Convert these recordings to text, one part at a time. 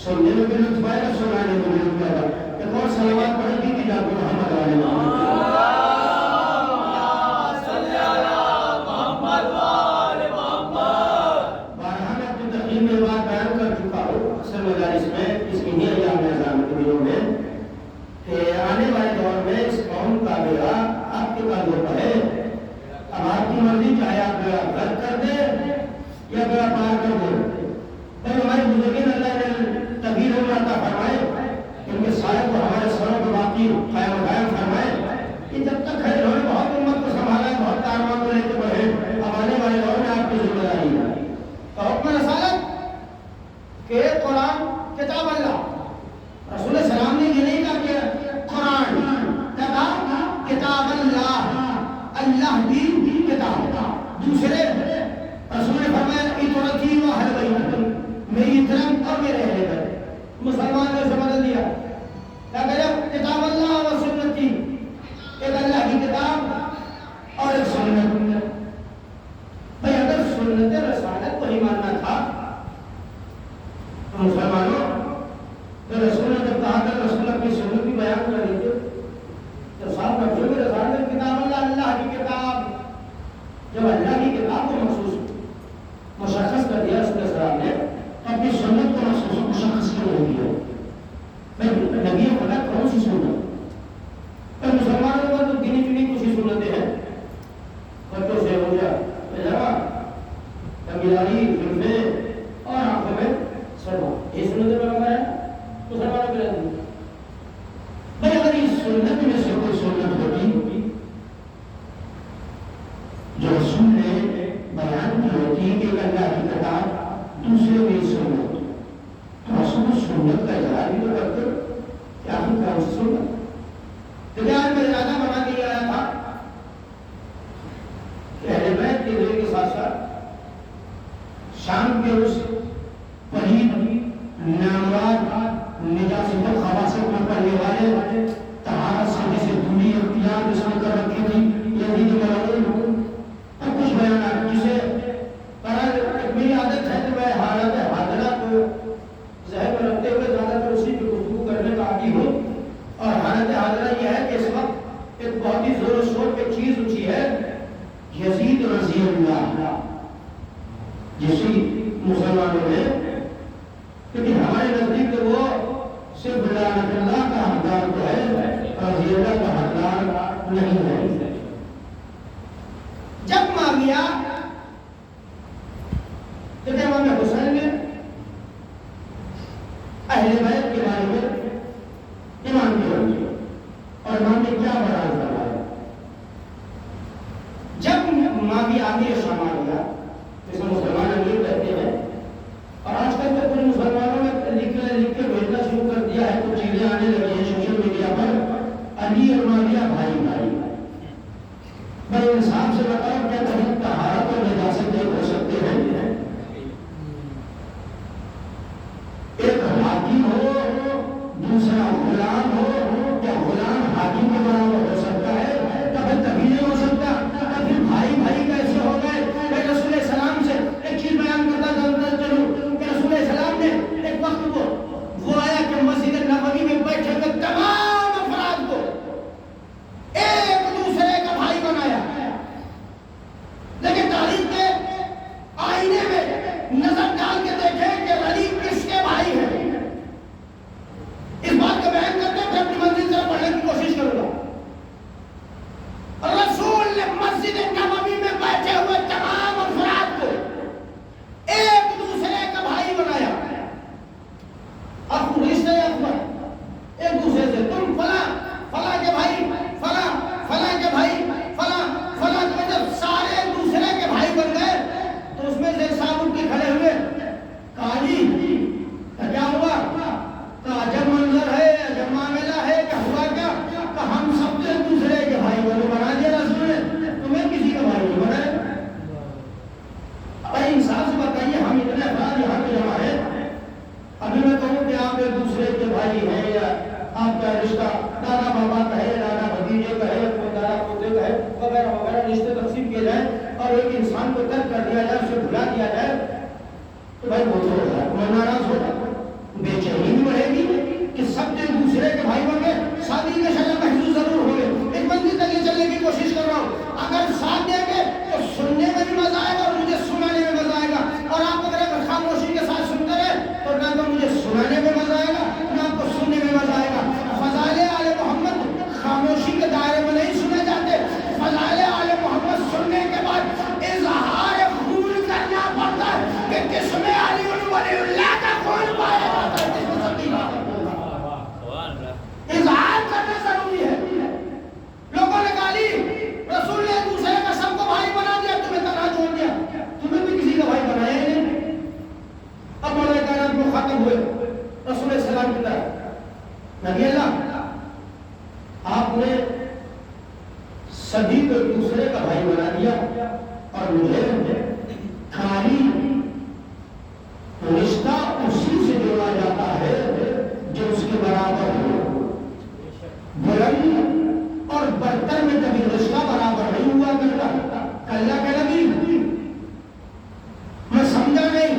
سننے میں بھی لطف آئے گا، سنانے میں بھی لطف آئے گا۔ ایک اور سلوات پڑھیں گی کہ جا کے محمد علیہ وسلم میں بات بیان کر چکا ہوں اکثر مجالس میں، اس کی نہیں ایام نظام کے دنوں میں، کہ آنے والے دور میں اس قوم کا بیڑا آپ کے قدموں پر ہے۔ اب آپ کی مرضی، چاہے آپ بیڑا غرق کر دیں یا بیڑا پار کر دیں۔ پر ہمارے بزرگین اللہ نے تبیر ہو جاتا فرمائے، ان کے سائے کو ہمارے سروں کو باقی قائم و قائم فرمائے کہ جب تک ہے انہوں نے بہت امت کو سنبھالا، بہت کارواں کو لے کے بڑھے۔ اب آنے والے دور میں آپ کی ذمہ داری ہے تو حکم رسالت کہ قرآن کتاب اللہ، رسول السلام نے یہ نہیں کہا کہ قرآن کتاب اللہ، اللہ کی کتاب۔ دوسرے رسول نے فرمایا اطاعتی و اہل بیت، میری طرف اور میرے اہل بیت۔ مسلمان نے اسے بدل دیا، کیا کہا کتاب اللہ و سنتی، ایک اللہ کی کتاب اور ایک سنت۔ بھئی اگر سنت رسالت کو ہی ماننا تھا مسلمانوں تو رسول نے جب کہا کہ رسول کی سنت بھی بیان کر دیتے تو صاحب رسول میں رسالت کتاب اللہ، اللہ کی کتاب۔ جب اللہ کی کتاب کو مشخص کر دیا رسول السلام نے، تو اپنی سنت کو مشخص کیوں ہو گیا؟ نبی خدا کون سی سنت؟ پر مسلمانوں کو تو گنی چنی کچھ ہی سنتیں ہیں، بچوں سے ہو گیا پیجامہ، کمیلاری، جلفے اور آنکھوں میں سرما، یہ سنت پیغمبر ہے مسلمانوں کے رہتے ہیں۔ بھئی اگر اس سنت میں سے کوئی سنت ہوتی جو رسول نے بیان کی ہوتی کہ اللہ کی کتاب دوسرے میں سنت، تو رسول سنت کا اظہار بھی تو کرتے کہ آخر کون سی سنت؟ لیکن آج میں ارادہ بنا کے آیا تھا کہ اہل بیت کے دل کے ساتھ ساتھ شام کے اس پلید نامراد نجاست و خباثت میں پڑھنے والے طہارت سے جسے دوری اختیار جس نے کر رکھی تھی یزید ملعون، اور کچھ بیانات جسے میری عادت ہے کہ میں حالت حاضرہ کو ذہن میں رکھتے ہوئے زیادہ تر اسی پہ گفتگو کرنے کا عادی ہوں، اور حالت حاضرہ یہ ہے کہ اس وقت ایک بہت ہی زور و شور پہ چیز اٹھی ہے، یزید رضی اللہ، جسی مسلمانوں نے، کیونکہ ہمارے نزدیک تو وہ صرف لعنت اللہ کا حقدار تو ہے، رضی اللہ کا حقدار نہیں ہے۔ جب معاویہ جب امام حسین نے اہل بیت کے بارے میں امام کی ہوئی اور امام نے کیا بیان کروایا، جب معاویہ امیر شام آ گیا، جسے مسلمان امیر کہتے ہیں، اور آج کل تو کچھ مسلمانوں نے لکھ کے بھیجنا شروع کر دیا ہے، کچھ چیزیں آنے لگی ہیں سوشل میڈیا پر، علی اور معاویہ بھائی بھائی۔ بھائی انصاف سے بتاؤ کیا کبھی طہارت اور نجاست ایک ہو سکتے ہیں؟ ایک حاکم ہو دوسرا غلام ہو، کیا غلام حاکم کے برابر ہو سکتا ہے؟ کبھی نہیں ہو سکتا۔ پھر بھائی بھائی کیسے ہو گئے؟ میں رسول السلام سے ایک چیز بیان کرتا چلوں کہ رسول السلام نے ایک وقت کو وہ آیا کہ مسجد نبوی میں بیٹھے ہوئے تمام افراد کو ایک دوسرے کا بھائی بنایا، لیکن تاریخ کے آئینے میں نظر ڈال کے دیکھیں کہ علی کس کے بھائی ہیں۔ اس بات کا بیان کرتے ہیں، اپنی منزل سے پڑھنے کی کوشش کروں گا۔ رسول نے مسجد نبوی میں بیٹھے ہوئے تمام افراد کو ایک دوسرے کا بھائی بنایا۔ اب رشتے اکبر ایک دوسرے سے، تم فلاں فلاں کے بھائی، فلاں فلاں کے بھائی، فلاں فلاں کے، جب سارے ایک دوسرے کے بھائی بن گئے تو اس میں سے صاحب اٹھ کے کھڑے ہوئے، کہا جی کیا ہوا؟ کہا عجب منظر ہے، عجب معاملہ ہے، کیا ہوا کیا؟ کہ ہم سب سے ایک دوسرے کے بھائی بنا دیا رسول نے، تمہیں کسی کا بھائی نہیں بنایا۔ بھائی انصاف سے بتائیے، ہم اتنے افراد یہاں پہ جمع ہیں، ابھی میں کہوں کہ آپ ایک دوسرے کے بھائی ہیں یا آپ کا رشتہ دادا بابا کا ہے، دادا بھتیجے کا ہے، دادا پوتے کا ہے، وغیرہ وغیرہ رشتے تقسیم کیے جائیں اور ایک انسان کو ترک کر دیا جائے، اسے بھلا دیا جائے، تو بھائی وہ تو میں ناراض ہوگا۔ بے چینی بھی بڑھے گی کہ سب ایک دوسرے کے بھائی بن گئے، شادی کے شرح محسوس ضرور ہو گئے. ایک منزل تک یہ چلنے کی کوشش کر رہا ہوں. اگر ساتھ دیں گے تو سننے میں بھی مزہ آئے گا اور مجھے سنانے میں مزہ آئے گا. اور آپ اگر خاموشی کے ساتھ سنتے رہے تو نہ تو مجھے سنانے میں مزہ آئے گا نہ آپ کو سننے میں مزہ آئے گا. فضائل آل محمد خاموشی کے دائرے میں نہیں سنے جاتے. فضائل آل محمد سننے کے بعد اظہار خون کرنا پڑتا ہے کہ کس میں علی ولی اللہ کا خون پایا جاتا ہے. اظہار کرنا ضروری ہے. لوگوں نے کہا علی رسول نے دوسرے کا سب کو بھائی بنا دیا، تمہیں تنہا چھوڑ دیا، تمہیں بھی کسی کا بھائی بنایا ہی نہیں. اب مولا کائنات کو ختم ہوئے رسول السلام کی طرف، نبی اللہ آپ نے سبھی کو ایک دوسرے کا بھائی بنا دیا اور مجھے خالی رشتہ اسی سے جوڑا جاتا ہے جو اس کے برابر ہو. بلند اور برتر میں کبھی رشتہ برابر نہیں ہوا کرتا. اللہ کے نبی میں سمجھا نہیں،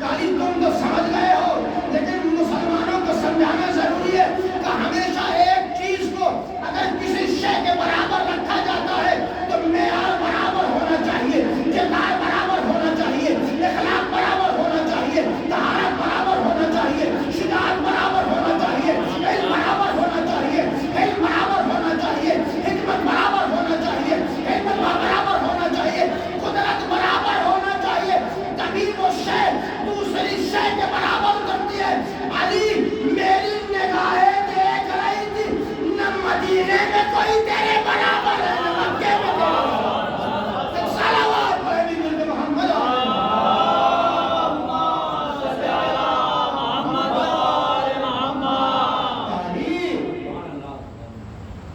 کالی تم تو سمجھ گئے ہو، لیکن مسلمانوں کو سمجھانا ضروری ہے کہ ہمیشہ ایک چیز کو اگر کسی شے کے برابر رکھا جاتا ہے تو معیار برابر ہونا چاہیے، کردار برابر ہونا چاہیے، اخلاق برابر ہونا چاہیے، طہارت برابر ہونا چاہیے، شجاعت برابر ہونا چاہیے، علم برابر ہونا چاہیے، علم برابر ہونا چاہیے، حکمت برابر ہونا چاہیے، حکمت برابر ہونا چاہیے، قدرت برابر ہونا چاہیے. تبھی وہ شے دوسری شے کے برابر کرتی ہے. علی میری نگاہیں دیکھ رہی تھی نہ مدینے میں کوئی تیرے برابر ہے نہ مکے میں تیرے برابر. صلوات نبی ملک محمد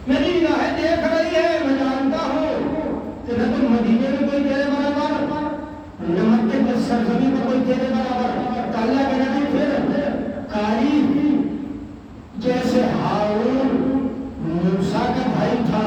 میری نگاہیں دیکھ رہی ہے. میں جانتا ہوں کہ نہ تو مدینے میں کوئی تیرے برابر نہ مکے کے سرزمین میں کوئی تیرے برابر. اللہ کے نبی پھر قاری جیسے ہارون موسیٰ کا بھائی تھا،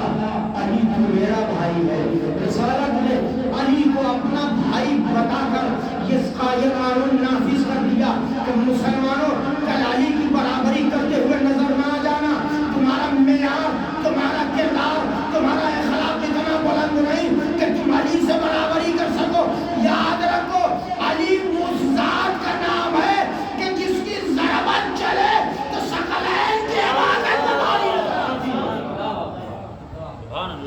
علی تو میرا بھائی ہے. رسالت نے علی کو اپنا بھائی بتا کر یہ قانون نافذ کر دیا کہ مسلمانوں کل علی کی برابری کرتے ہوئے نظر نہ آ جانا. تمہارا معیار، تمہارا کردار، تمہارا اخلاق اتنا بلند نہیں کہ تم علی سے برابری کر سکو. یاد رکھو علی اس ذات کا نام ہے کہ جس کی ضربت چلے تو ثقلین کی عبادت تمہاری نظر.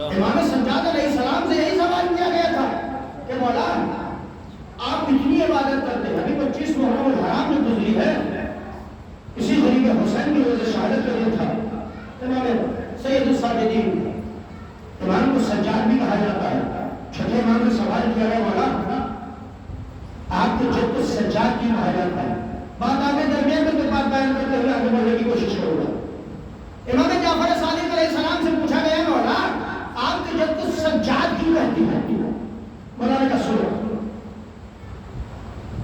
امام سجاد علیہ السلام سے یہی سوال کیا گیا تھا کہ مولا آپ اتنی عبادت کرتے ہیں، ابھی 25 محرم الحرام میں گزری ہے، اسی غریب حسین کی وجہ سے شہادت کا دن تھا. امام سید الساجدین، امام کو سجاد بھی کہا جاتا ہے. چھٹے امام سے سوال کیا گیا مولا آپ کو جب کو سجاد کی کہا جاتا ہے. بات آگے درمیان میں کوئی بات بیان کرتے ہوئے آگے بڑھنے کی کوشش کروں گا. امام جعفر صادق علیہ السلام سے پوچھا گیا مولا آپ کے جب کو سجاد کی کہتی ہے. مولانا کا سنو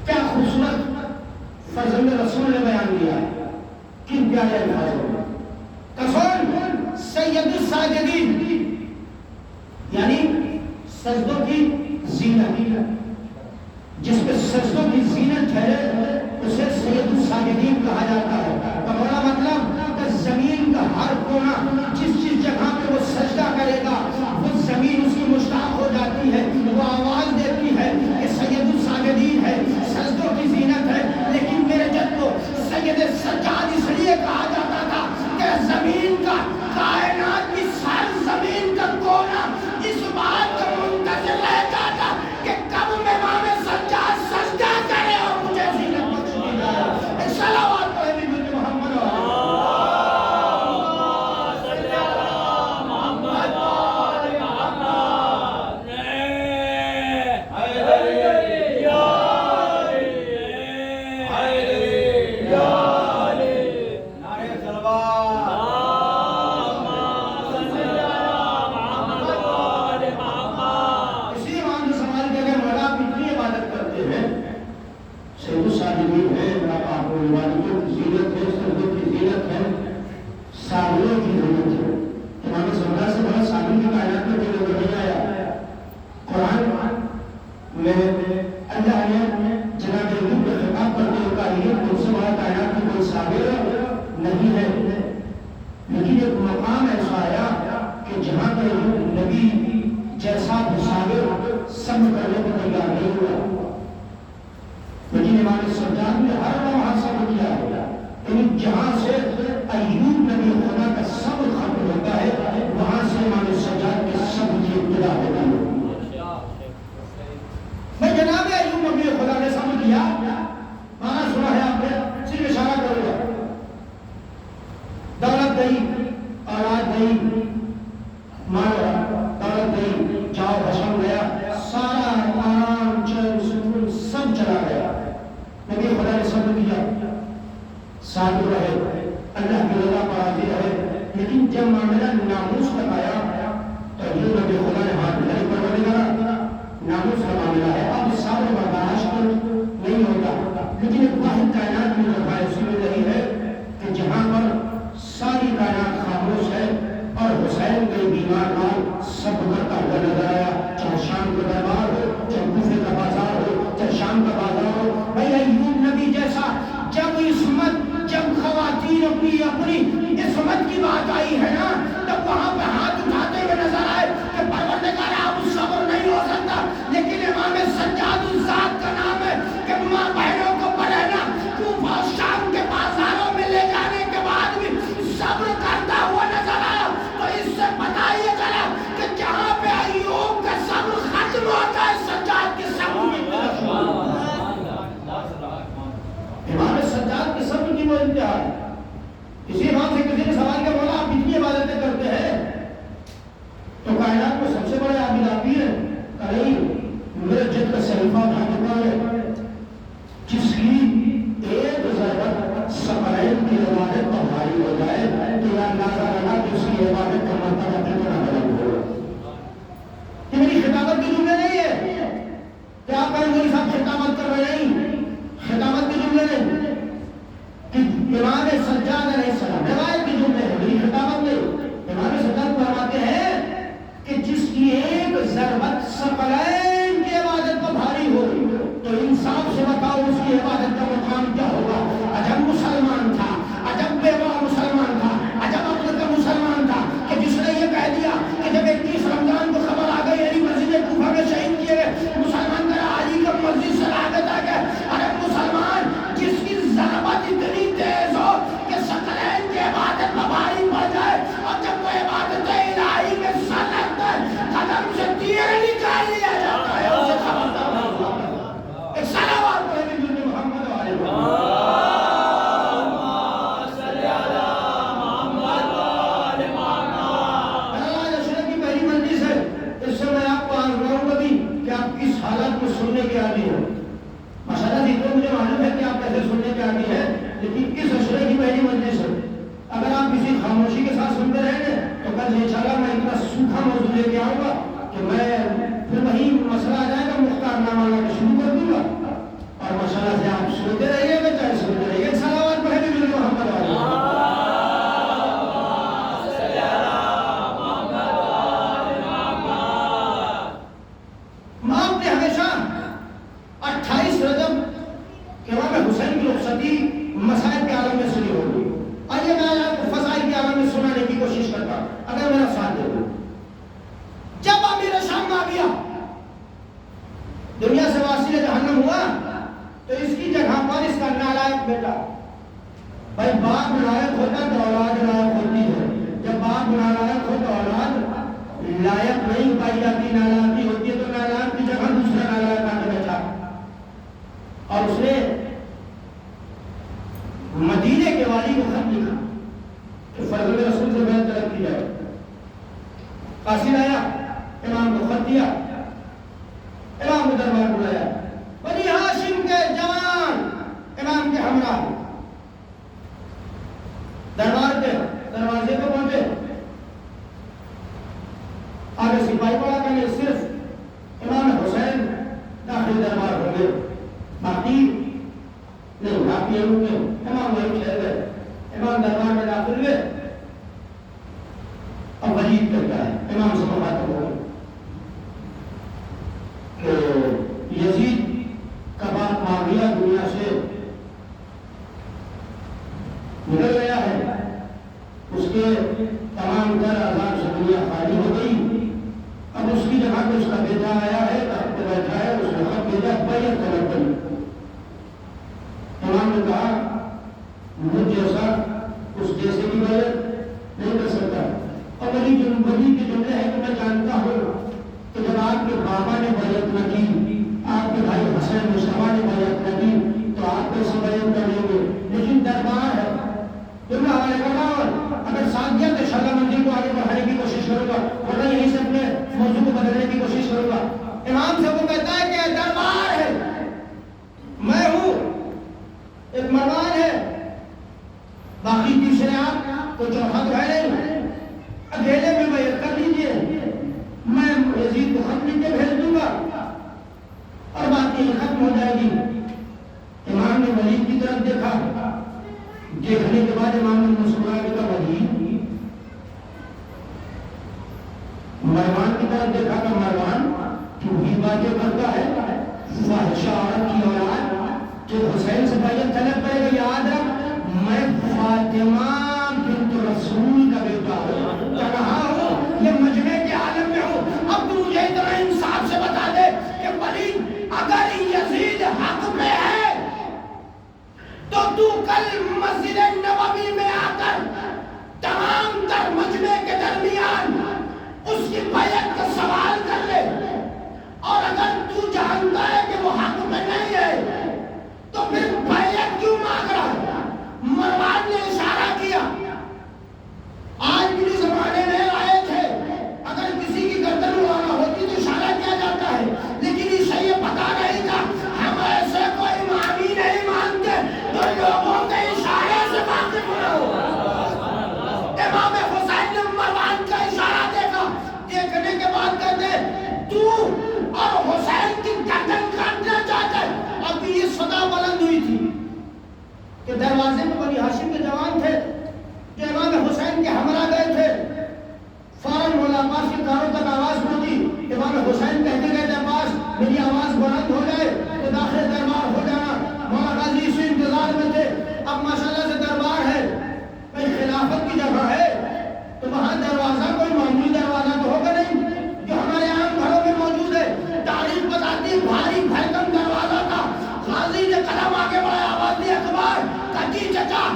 کیا خوبصورت فرزند رسول نے بیان کیا کن پیارے الفاظوں میں. کسون سید الساجدین یعنی سجدوں کی زینت، جس پہ سجدوں کی زینت ہے اسے سید الساجدین کہا جاتا ہے. بڑا مطلب کہ زمین کا ہر کونا جس جس جگہ پہ وہ سجدہ کرے گا وہ زمین اس کی مشتاق ہو جاتی ہے، وہ آواز دیتی ہے کہ سید الساجدین ہے، سجدوں کی زینت ہے. لیکن میرے جد کو سید سجاد اس لیے کہا جاتا تھا کہ زمین کا، کائنات کی سر زمین کا کونا اس بات کا منتظر رہ جاتا کہ کب امام سجاد سجدہ کرے اور مجھے زینت بخش دی جائے. صلوات نبی ملک محمد اللہ نے جناب نوح کو خطاب کرتے ہوئے کہا یہ تم سے بڑا کائنات میں ایسا آیا کہ جہاں پر نبی جیسا مسافر صبر کرنے کو تیار نہیں ہوا، لیکن امام سجاد نے ہر لمحہ صبر کیا ہے، یعنی جہاں سے ایوب نبی خدا کا صبر ختم ہوتا ہے وہاں سے امام سجاد کے صبر کی ابتدا ہوتی ہے۔ میں جناب ایوب نبی خدا نے صبر کیا، مانا سنا ہے آپ نے، صرف اشارہ کروں گا، دولت گئی، اولاد گئی، مال دولت گئی، جاؤ بشم گیا، سارا آرام چین سکون سب چلا گیا، نبی خدا نے صبر کیا، صابر رہے، اللہ کی رضا پر راضی رہے، لیکن جب معاملہ ناموس تک آیا تو یہ نبی خدا نے ہاتھ نہیں پڑھنے، ناموس کا معاملہ ہے، اب صبر برداشت نہیں ہوتا، لیکن ایک واحد کائنات میں جو باعث نہیں ہے کہ جہاں پر ساری کائنات خاموش ہے اور حسین کے بیمار نال سب کرتا ہوا نظر آیا، چاہے شام کا دربار ہو، چاہے کوفے کا بازار ہو، چاہے شام کا بازار ہو، بھائی ایوب نبی جیسا جب عصمت، جب خواتین اپنی عصمت کی بات آئی ہے نا، تب وہاں پہ ہاتھ اٹھاتے ہوئے نظر آئے کہ پروردگار اب صبر نہیں ہو سکتا، لیکن امام سجاد الذات کا نام ہے کہ ماں بہنوں کو پڑھنا کوفہ اور شام کے بازاروں میں لے جانے کے بعد بھی صبر کرتا ہوا نظر آیا، تو اس سے پتہ یہ چلا کہ جہاں پہ ایوب کا صبر ختم ہوتا ہے سجاد کے صبر میں امام سجاد کے صبر کی وہ انتہا ہے۔ اسی بات سے کسی نے سوال کیا، مولا آپ اتنی عبادتیں کرتے ہیں تو کائنات میں سب سے بڑے عابد آپ ہی ہیں، نہیں میرے جد کا صحیفہ اٹھا چکا ہے جس کی ایک ضرورت ثقلین کی عبادت پر بھاری ہو جائے تو یا اندازہ لگا کہ اس کی عبادت کا مرتبہ کتنا بلند ہو۔ یہ میری خطابت کے جملے نہیں ہے کہ آپ کہیں میری صاحب خطابت کر رہے نہیں، خطابت کے جملے نہیں کہ امام سجاد علیہ السلام روایت کے جملے ہیں، میری خطابت نہیں۔ امام سجاد فرماتے ہیں کہ جس کی ایک ضربت ثقلین کی عبادت پر بھاری ہو تو انصاف سے بتاؤ اس کی عبادت کا مقام کیا ہوگا۔ عجب مسلمان تھا، عجب بیوہ مسلمان تھا، عجب عقل کا مسلمان تھا کہ جس نے یہ کہہ دیا کہ جب 21 رمضان کو خبر آ گئی علی مسجد کوفہ میں شہید کیے گئے، مسلمان کا علی کا مسجد سے راغب آ گیا، ارے مسلمان جس کی ضربت اتنی تیز ہو کہ ثقلین کی عبادت پر بھاری پڑ جائے اور جب وہ عبادت الہی میں سر رکھتا ہے قدم سے تیر نکال لیا جاتا ہے، اسے خبردار ہوگا۔ ایک صلوات پڑھیں گے محمد علیہ حالات میں سننے کے عادی ہیں، ماشاءاللہ جی تو مجھے معلوم ہے کہ آپ کیسے سننے کے عادی ہیں، لیکن اس عشرے کی پہلی مجلس ہے، اگر آپ کسی خاموشی کے ساتھ سنتے رہیں گے تو کل انشاءاللہ میں اتنا سوکھا موضوع لے کے آؤں گا کہ میں پھر وہی مسئلہ آ جائے گا، مختار نامہ لا کے شروع کر دوں گا، اور ماشاءاللہ سے آپ سنتے رہیے گا چاہے سنتے رہیے گا۔ صلوات پڑھیں گے محمد علیہ مسائل کے عالم میں سنی ہوگی، آئیے میں آپ کو فضائل کے عالم میں سنانے کی کوشش کرتا ہوں اگر میرا ساتھ دے دوں۔ جب امیر شام آ گیا، دنیا سے واصل جہنم ہوا، تو اس کی جگہ پر اس کا نالائق بیٹا، بھائی باپ نالائق ہوتا تو اولاد لائق ہوتی ہے، جب باپ نالائق ہو تو اولاد لائق نہیں پائی جاتی، نالائقی ہوتی ہے، تو نالائق کی جگہ دوسرا نالائق آ کے بیٹھا اور اس نے مدینے کے والی کو خط لکھا کہ فرض رسول سے بیعت طلب کی جائے۔ قاصد آیا، امام کو خط دیا، امام کو دربار بلایا، بنی ہاشم کے جوان امام کے ہمراہ دربار کے دروازے پہ پہنچے، آگے سپاہی پڑا کہ صرف امام حسین داخل دربار ہو گئے، باقی نہیں، باقی امام وہیں ٹھہر گئے، امام دربار میں داخل ہوئے، اب ولید کہتا ہے امام سے مخاطب ہو گئے کہ یزید کا باپ معاویہ دنیا سے نکل گیا ہے، اس کے تمام تر اسامہ نے بیعت نہ کی، آپ کے بھائی حسین مصطفیٰ نے بیعت نہ کی تو آپ کو بیعت کر لیں گے، لیکن دربار ہے تو میں حوالے کر رہا ہوں، اگر ساتھ دیا تو انشاءاللہ منزل کو آگے بڑھانے کی کوشش کروں گا، ورنہ یہیں سے اپنے موضوع کو بدلنے کی کوشش کروں گا۔ امام سے وہ کہتا ہے کہ دربار ہے، میں ہوں، ایک مروان ہے، باقی تیسرے آپ کو چوتھا تو ہے نہیں، اکیلے میں بیعت کر لیجیے، میں یزید کو خط لکھ کے بھیج دوں گا اور بات یہی ختم ہو جائے گی۔ امام نے ولید کی طرف دیکھا، دیکھنے کے بعد امام نے مسکرا کے کہا ولید، مروان کی طرف دیکھا کہ مروان تو بھی باتیں کرتا ہے، فاحشہ عورت کی اولاد، تو حسین سے بیعت طلب کرے گا، یاد رکھ میں فاطمہ بنت رسول کا بیٹا ہوں، کہاں ہوں؟ یہ مجمع کے عالم میں ہوں۔ اب تو مجھے اتنا انصاف سے بتا دے کہ ولید اگر یزید حق میں ہے تو کل مسجد نبوی میں آ کر تمام تر مجمع کے درمیان اس کی بیعت کا سوال کر لے، اور اگر تو جانتا ہے کہ وہ حق میں نہیں ہے تو پھر بیعت کیوں مانگ رہا ہے؟ مروان نے اشارہ کیا، آج بھی زمانے میں آئے تھے، اگر کسی کی گردن اڑانا ہوتی تو اشارہ کیا جاتا ہے، لیکن اسے یہ پتا نہیں تھا ہم ایسے کوئی امام ہی نہیں مانتے جو لوگوں کے اشارے سے واقف ہو۔ امام حسین نے مروان کا اشارہ دیکھا، دیکھنے کے بعد کہتے تو اور حسین کی گردن کاٹنا چاہتے۔ اب یہ صدا بلند ہوئی تھی کہ دروازے میں بنی ہاشم کے جوان تھے جو امام حسین کے ہمراہ گئے تھے، فوراً مولا عباس کی کاروں تک آواز پہنچی، امام حسین کہتے گئے عباس میری آواز بلند ہو جائے تو داخل دربار ہو جانا۔ مولا غازی اسی انتظار میں تھے، اب ماشاءاللہ سے دربار ہے، کوئی خلافت کی جگہ ہے تو وہاں دروازہ کوئی معمولی دروازہ تو ہوگا نہیں جو ہمارے عام گھروں میں موجود ہے، تاریخ بتاتی بھاری بھرکم دروازہ تھا۔ غازی نے قدم آگے بڑھایا، آواز دی اکبر کہتی چچا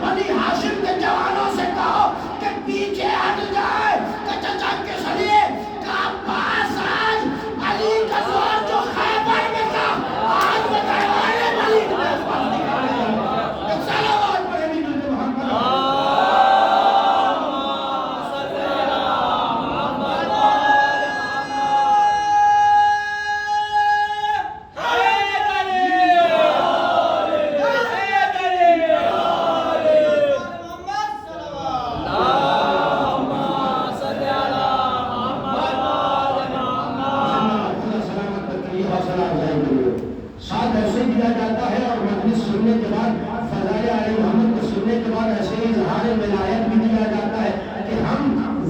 بنی ہاشم کے جوانوں سے کہو کہ پیچھے ہٹ جائے، کہ چچا کس لیے؟ کہ عباس آج علی کا زور جو خیبر میں تھا آج وہ دربارے ولید میں ایک صلوات پڑھے بھی ملتے محمد ساتھ ایسے دیا جاتا ہے، اور مجلس سننے کے بعد فضائل آل محمد کو سننے کے بعد ایسے ہی اظہار ولایت بھی دیا جاتا ہے کہ ہم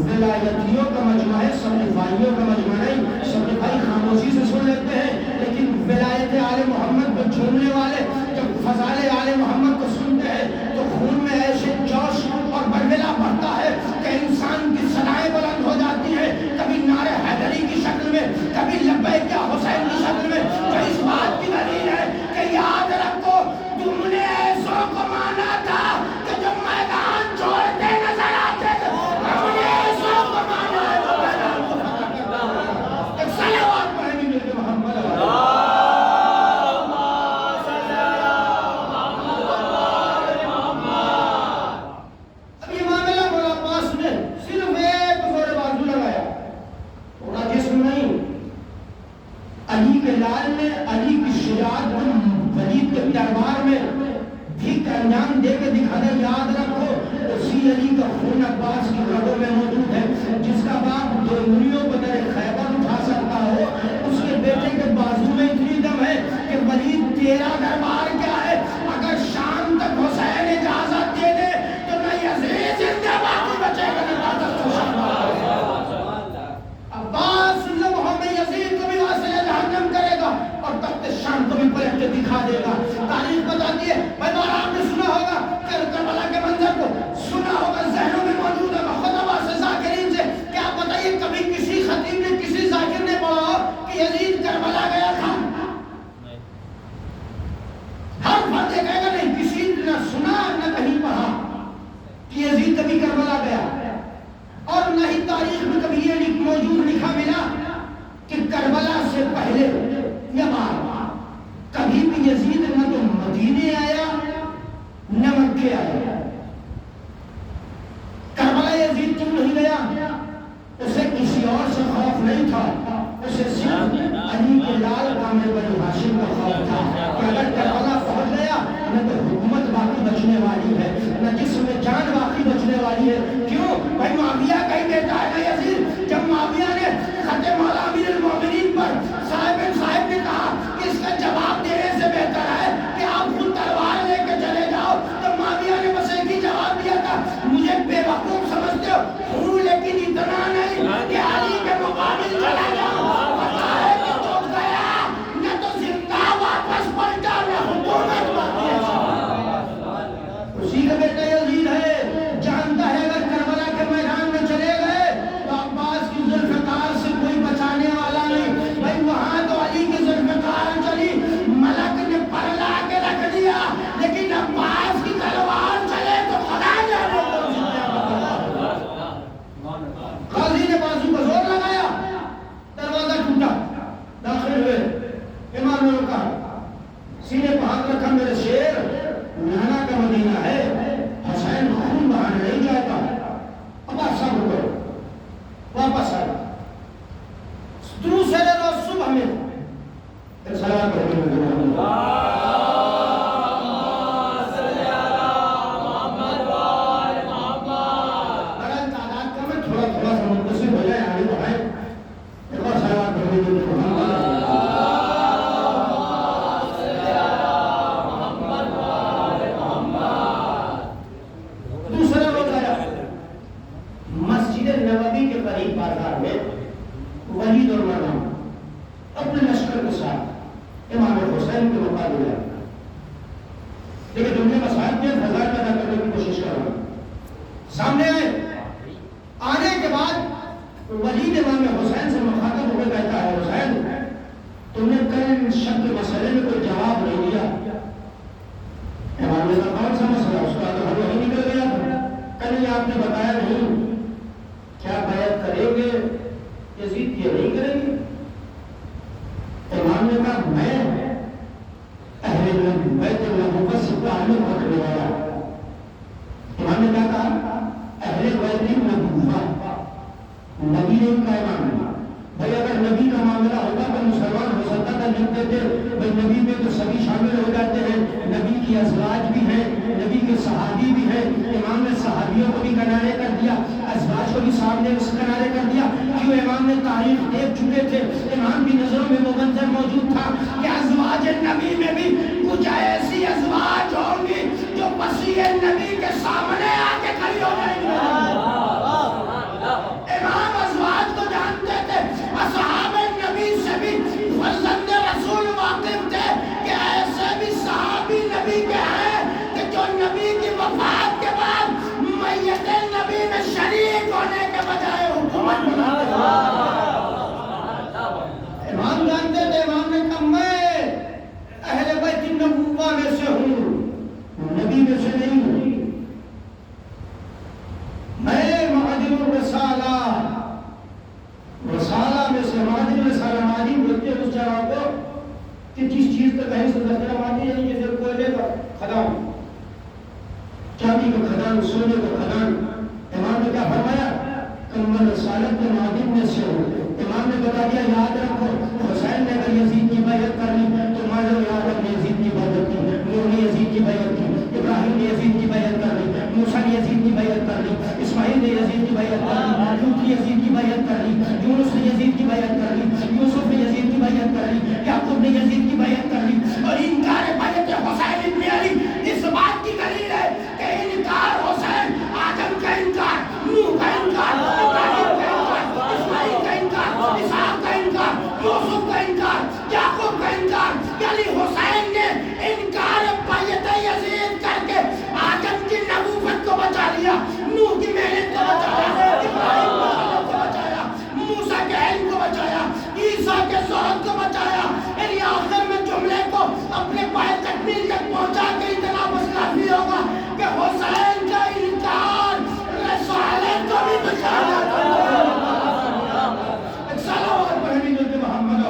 ولایتیوں کا مجمع ہے، سمجھائیوں کا مجمع نہیں۔ سمجھائی خاموشی سے سن لیتے ہیں، لیکن ولایت آل محمد کو چھوڑنے والے جب فضائل آل محمد کو سنتے ہیں تو خون میں ایسے جوش اور بلبلا بڑھتا ہے کہ انسان کی صدائیں بلند ہو جاتی ہیں، کبھی نعرہ حیدری کی شکل میں، کبھی لبیک یا حسین کی شکل میں، جو اس بات کی دلیل ہے کہ یاد رکھو تم نے ایسوں کو مانا تھا کہ جو میدان چھوڑتے نظر آتے تھے، ہم نے ایسوں کو مانا ہے جو میدان کو فتح کرتا ہے۔ ایک صلوات پڑھیں گے ملتے محمد علی کے لال نے علی کی شجاعت کو ولید کے دربار میں بھی انجام دے کے دکھا دے۔ یاد رکھو اسی علی کا خون عباس کی رگوں میں موجود ہے، جس کا باپ دو انگلیوں کو در خیبر اٹھا سکتا ہو، اس کے بیٹے کے بازو میں اتنی دم ہے کہ ولید تیرا دربار کیا ہے، اگر شام تک حسین اجازت دے دے تو نہ یزید زندہ باقی بچے گا نہ طاقت کو شام عباس لمحوں میں یزید کو بھی واصل جہنم کرے گا اور تخت شام کو بھی پلٹ کے دکھا دے گا۔ تاریخ بتاتی ہے، بھائی اور آپ نے سنا ہوگا کہ کربلا کے منظر کو، سنا ہوگا ذہنوں میں موجود ہوگا، خود عباس ذاکرین سے کہ آپ بتائیے کبھی کسی یزید نہ تو مدینے آیا نہ مکے آیا. کربلا یزید کیوں نہیں گیا؟ اسے کسی اور سے خوف نہیں تھا، اسے صرف علی کے لال کامل بنی ہاشم کا خوف تھا کہ اگر کربلا پہنچ گیا نہ تو حکومت باقی بچنے والی ہے نہ جسم میں جان باقی بچنے والی ہے. کیوں؟ بھائی معاویہ کہیں دیتا ہے نا یزید، جب معاویہ نے خط مولا امیر المومنین پر صاحب نے کہا کہ اس کا جواب دینے سے بہتر ہے کہ آپ خود تلوار لے کے چلے جاؤ، تو معاویہ نے بس ایک ہی جواب دیا تھا، مجھے بے وقوف سمجھتے ہو لیکن اتنا نہیں کہ علی کے مقابل چلا جاؤ. پتا ہے کہ تو گیا نہ تو زندہ واپس پلٹا نہ حکومت باقی ہے. اسی کا بیٹا یزید ہے، جانتا ہے اگر کربلا کے میدان میں چلے گئے تو عباس کی ذوالفقار سے کوئی بچانے والا نہیں. بھائی وہاں تو علی کی ذوالفقار چلی، ملک نے پر لا کے رکھ دیا، لیکن عباس کی تلوار چلے تو خدا جانے. قاضی نے بازو پر زور لگایا، دروازہ ٹوٹا، داخل ہوئے. امام نے کہا سینے پہ ہاتھ رکھا، میرے شیر نانا کا مدینہ ہے، حسین خون بہانے نہیں جاتا. اب آپ صبر کرو. واپس آیا دوسرے روز صبح میں سلام ولید اور مروان اپنے لشکر کے ساتھ امام حسین کے مقابلے آئے. لیکن تم نے مسائل میں فضائل پیدا کرنے کی کوشش کر رہا. سامنے آئے، آنے کے بعد ولید امام حسین سے مخاطب ہو کے کہتا ہے حسین تم نے کل شک کے مسئلے میں کوئی جواب نہیں دیا. امام نے کہا کون سا مسئلہ؟ اس کا تو حل نہیں نکل گیا تھا. کل آپ نے بتایا نہیں، کیا بیعت کریں گے یزید یہ نہیں کریں گے؟ امام نے کہا میں اہل بیت النبوت سے تعلق رکھنے والا. امام نے کہا اہل بیت النبوت نبی نے کا امام. بھائی اگر نبی کا معاملہ ہوتا تو مسلمان ہو سکتا تھا، لکھتے تھے بھائی نبی میں تو سبھی شامل ہو جاتے ہیں، نبی کی ازواج بھی ہیں، نبی کے صحابی بھی ہیں. امام نے صحابیوں کو بھی کنارے کر دیا، ازواج کو بھی سامنے کنارے کر دیا. کیوں؟ امام نے تاریخ دیکھ چکے تھے، امام کی نظروں میں وہ منظر موجود تھا کہ ازواج نبی میں بھی کچھ ایسی ازواج ہوں گی جو مسیح نبی کے سامنے آ کے کھڑی ہو جائیں گی. امام ازواج کو جانتے تھے، اصحاب نبی سے بھی فرزند رسول واقف تھے کہ ایسے بھی صحابی نبی کے ہیں کہ جو نبی کی وفات کے بعد میت نبی میں شریک ہونے کے بجائے حکومت بناتے ہیں. امام جانتے تھے. امام نے کہا میں اہل بیت النبوہ میں سے ہوں، نبی میں سے نہیں ہوں. میں معدن الرسالہ، رسالہ میں سے معدن الرسالہ. معدن بولتے ہیں اس جگہ کو کہ جس چیز کا کہیں سے ذخیرہ معدن ہے، جیسے کوئلے کا خدان، چاندی کا خدان، سونے کا خدان. امام نے کیا فرمایا کہ میں رسالت کے معدن میں سے ہوں. امام نے بتا دیا یاد رکھو حسین نے اگر یزید کی بیعت کر لی تو ماجر یعقوب نے یزید کی بیعت کی، نوح نے یزید کی بیعت کی، ابراہیم نے یزید کی بیعت کر لی، موسیٰ نے یزید کی بیعت کر لی، اسماعیل نے یزید کی بیعت کر لی، لوط نے یزید کی بیعت کر لی، یونس نے یزید کی بیعت کر لی، یوسف نے یزید کی بیعت کر لی، یعقوب نے یزید کی بیعت کر لی. اور انکار بیعت حسین ابن علی اس بات کی دلیل ہے کہ انکار حسین، آدم کا انکار، نوح کا انکار، ابراہیم کا انکار، اسماعیل کا انکار، اسحاق کا انکار، یوسف کا انکار، یعقوب کا انکار، یعنی حسین نے انکار بیعت یزید کر کے آدم کی نبوت کو بچا لیا، نوح کی محنت کو بچایا، ابراہیم کو بچایا، موسیٰ کے علم کو بچایا، عیسیٰ کے زہد کو بچایا. یعنی آخر میں جملے کو اپنے پائے تکمیل تک پہنچا کے اتنا بس کافی ہوگا کہ حسین کا انکار رسالت کو بھی بچایا. ایک سلام پڑھنی جو کہ محمد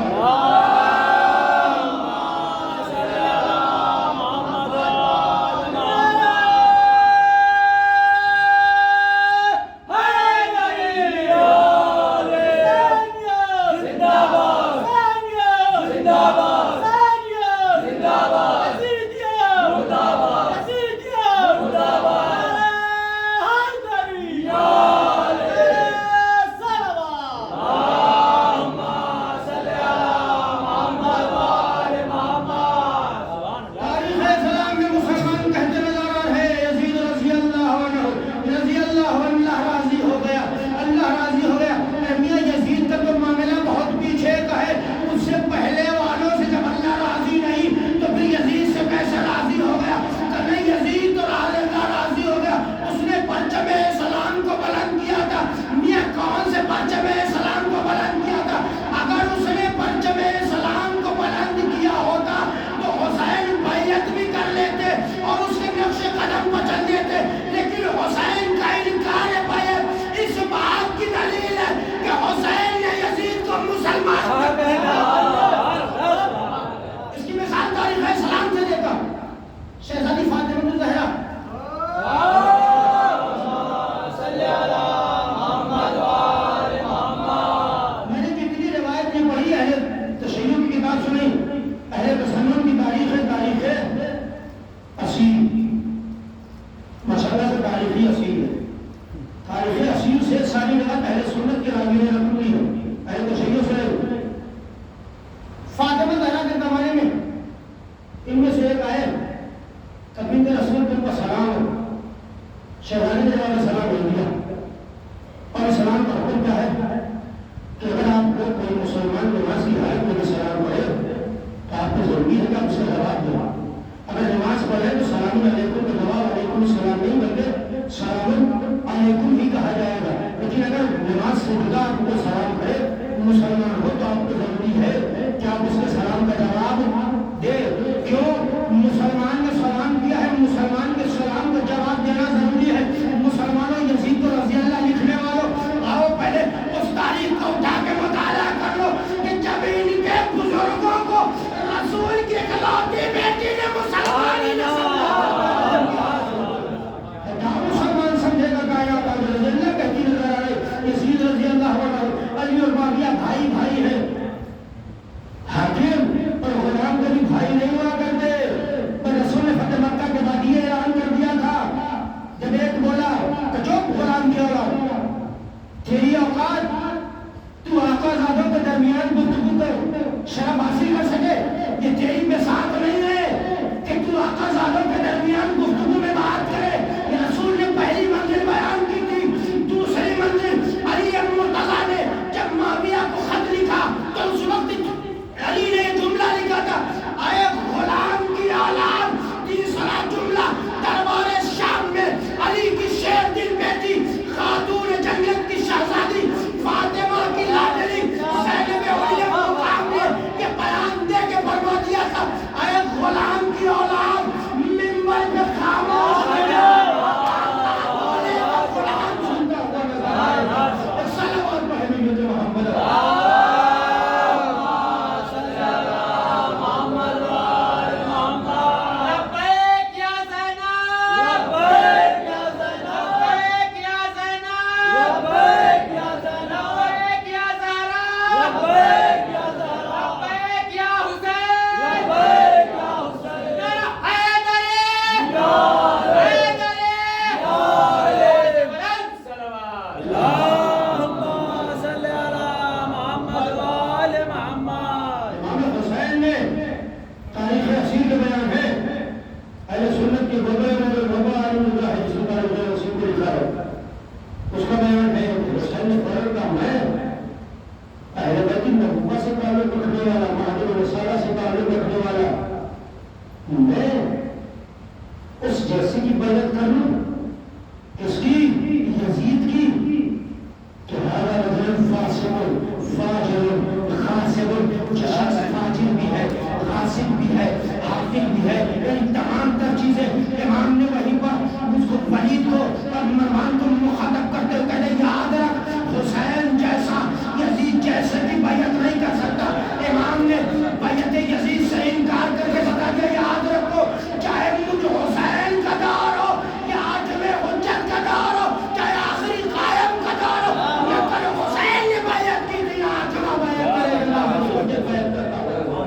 قاصد بھی ہے، حافظ بھی ہے، یعنی تمام تر چیزیں امام نے وہیں پر اس کو ولید کو اور مروان کو مخاطب کرتے ہوئے کہتے یاد رکھ حسین جیسا یزید جیسے بھی بیعت نہیں کر سکتا. امام نے بیعت یزید سے انکار کر کے بتا دیا یاد رکھو چاہے مجھ حسین کا دور ہو یا آٹھویں حجت کا دور ہو چاہے آخری قائم کا دور ہو یا کل حسین نے بیعت کی تھی آٹھواں بیعت کرے گا حجت بیعت کرتا ہوا.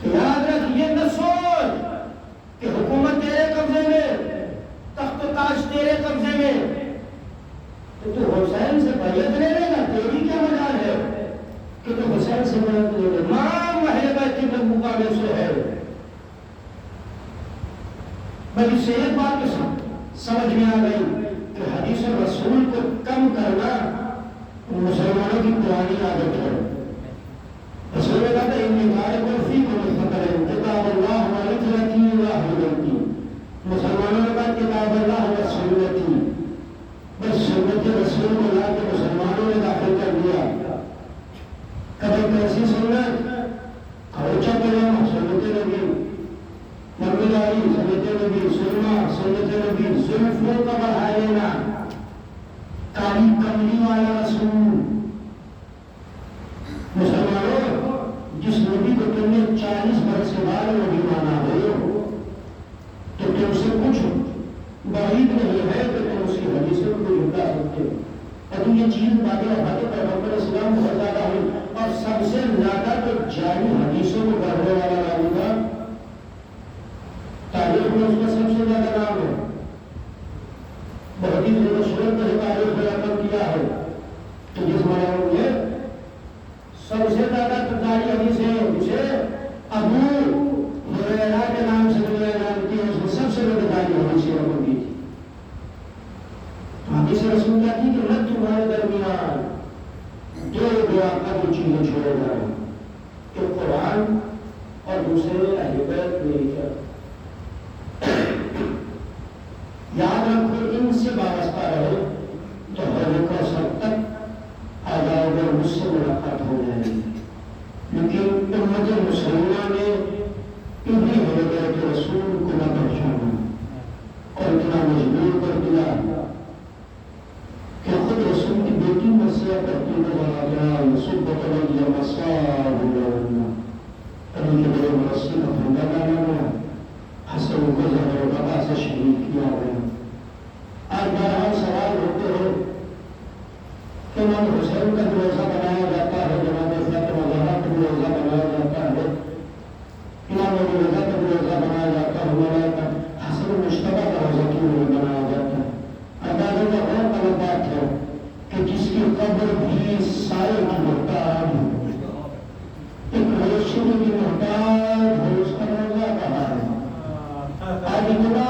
تو یاد رکھ یہ نہ سوچ کہ حکومت تیرے قبضے میں، تخت و تاج تیرے قبضے میں، تو حسین سے بیعت لے لے گا. تیری کیا مجال ہے کہ تو حسین سے بیعت لے لے. ماں اہل بیت کے مقابلے سے ہے. بل اس سے ایک بات سمجھ میں آ گئی کہ حدیث رسول کو کم کرنا مسلمانوں کی پرانی عادت ہے. رسول نے کہا ان تارک فیکم الفقر کتاب اللہ و عترتی و اہل بیتی. مسلمانوں نے کہا کتاب اللہ و سنتی، بس سنت رسول کو لا کے مسلمانوں نے داخل کر دیا. کبھی کیسی سنت کھوچا کلام سنت نبی، مرداری سنت نبی، سرما سنت نبی، زلفوں کا بڑھا لینا، کالی کملی والا رسول. مسلمانوں جس نبی کو تم نے 40 برس کے بعد نبی مانا ہو تو تم سے کچھ بعید نہیں ہے کہ تم اس کی حدیثوں کو جھٹلا سکتے ہو. اور تم یہ چیز باتیں باتیں پیغمبر اسلام بہت زیادہ ہوئی اور سب سے زیادہ تو جاری حدیثوں کو گڑھنے والا راوی کا تاریخ میں اس کا سب سے زیادہ نام ہے. بہت ہی صورت میں تاریخ میں رقم کیا ہے. تو جس مرحلے میں سب سے زیادہ جاری حدیث ہے جسے ابو ہریرہ کے نام سے دنیا جانتی ہے، اس میں سب سے بڑی جاری حدیث رقم کی تھی. حدیث رسول کیا تھی کہ نہ تمہارے درمیان دو دعا کا دو چیزیں چھوڑے جائیں کہ قرآن اور دوسرے اہل بیت میری کیا. یاد رکھو ان سے وابستہ رہے تو حضرت کوثر تک آ جاؤ گے، مجھ سے ملاقات ہو جائے گی. لیکن امت مسلمہ نے انہیں حضرت رسول کو نہ پہچانا اور اتنا مجبور کر دیا کہ خود رسول کی بیٹی مسیح کرتی ہے صبح یا مساء ابھی کے بڑے مرسی کا پھندا لانا گیا، حسن کو زہر و بقا سے شہید کیا گیا. آج بہرحال سوال ہوتے ہیں کہ امام حسین کا روزہ بنایا جاتا ہے، جناب فاطمہ زہرا کا روزہ بنایا جاتا ہے، امام ابو رضا کا روزہ بنایا جاتا ہے، مولانا حسن مشتبہ کا روزہ کیوں نہیں بنایا جاتا ہے. اندازے کا غور طلب بات ہے کہ جس کی قبر بھی سائے کی محتاج ہے، ایک روشنی کی محتاج ہے، اس کا روزہ کہاں ہے. آج اتنا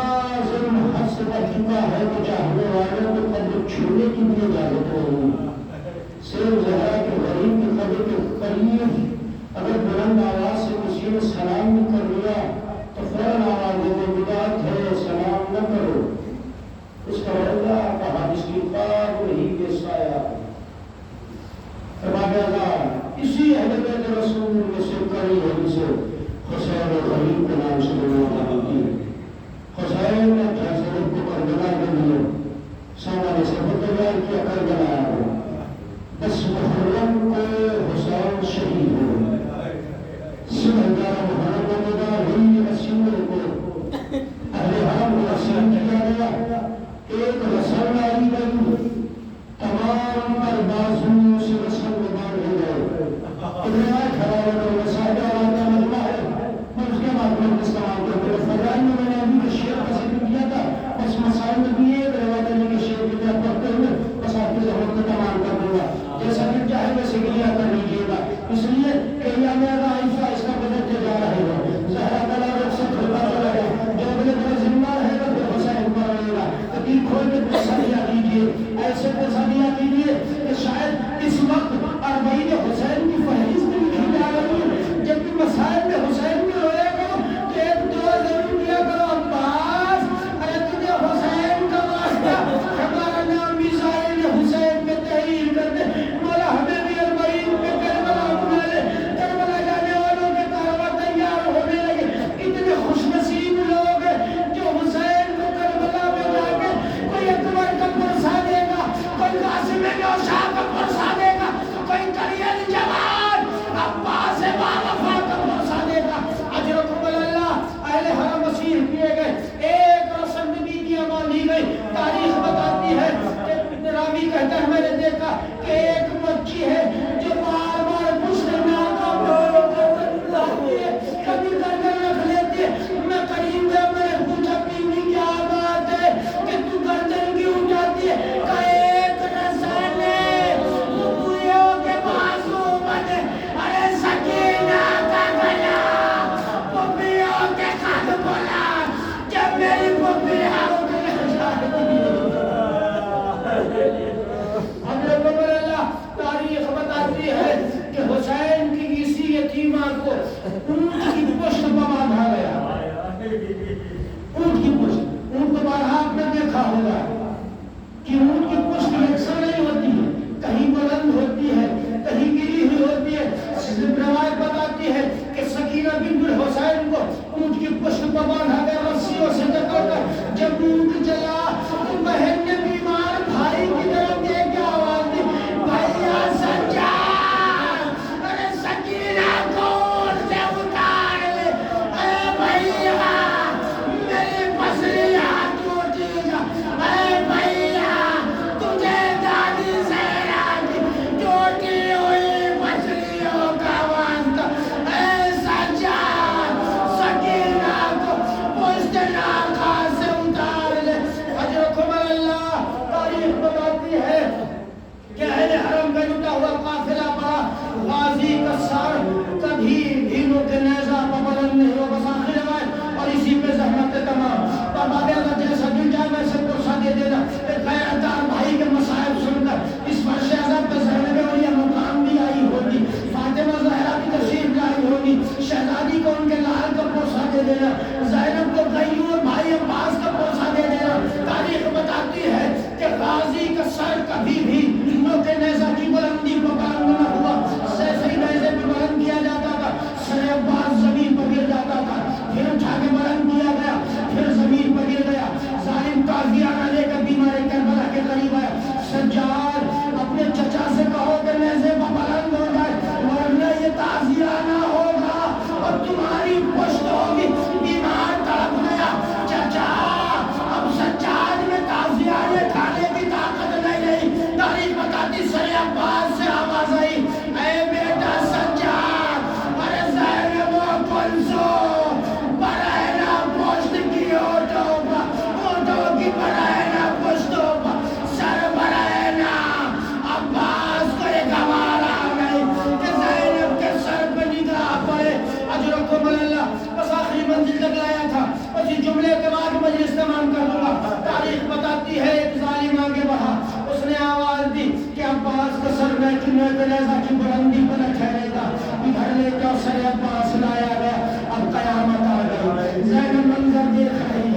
ظلم حد سے بڑھ چکا ہے کہ چاہنے والوں کو قبر چھوڑنے کی بھی اجازت نہیں. صرف زہرا کے غریب کی قبر کے قریب اگر بلند آواز سے کسی نے سلام بھی کر لیا تو فوراً آواز دے دے بدعت ہے، سلام نہ کرو. اس کا روزہ کہا جس کی قبر ہی کے سایہ. اسی اہل بیت رسول میں سے کئی حدیث حسین غریب کے نام سے بنائی گئی. حسین نے حضرت کو کربلا کے لیے سامان سے تیار کیا، کربلا آیا. 10 محرم کو حسین شہید ہوئے. 11 محرم کو ہوئی 80 کو اہل حرم کو اسیر کیا گیا. ایک رسم لائی گئی، تمام پر بازو سے رسم باندھے گئے. روایت حوالے میں مسائل کا مجمع ہے، میں اس کے بعد میں استعمال کرتے ہیں. فضائل میں میں نے ابھی کے شعر کا ذکر کیا تھا، اس مسائل میں بھی ایک روایت علی کے شعر کی طرف پڑھتے ہوئے بس آپ کی ضرورت کو تمام کر دوں گا. جیسا کہ چاہے ویسے گریا کر لیجیے گا، اس لیے کہ یہ میرا آئسہ اس کا بدلتے جا رہے ہیں. زہرا کلا رخصت ہوتا چلا گیا، جو اگلے میرا ذمہ رہے گا پھر حسین پر رہے گا. تقدیر کھول کے پیسہ کیجیے، ایسے پیسہ دیا کیجیے کہ شاید اس وقت 40 حسین کی فہرست میں نیزہ کی بلندی پر ٹھہرے گا، ادھر لے جاؤ سر عباس لایا گیا، اب قیامت آ گئی، زینب منظر دیکھ رہی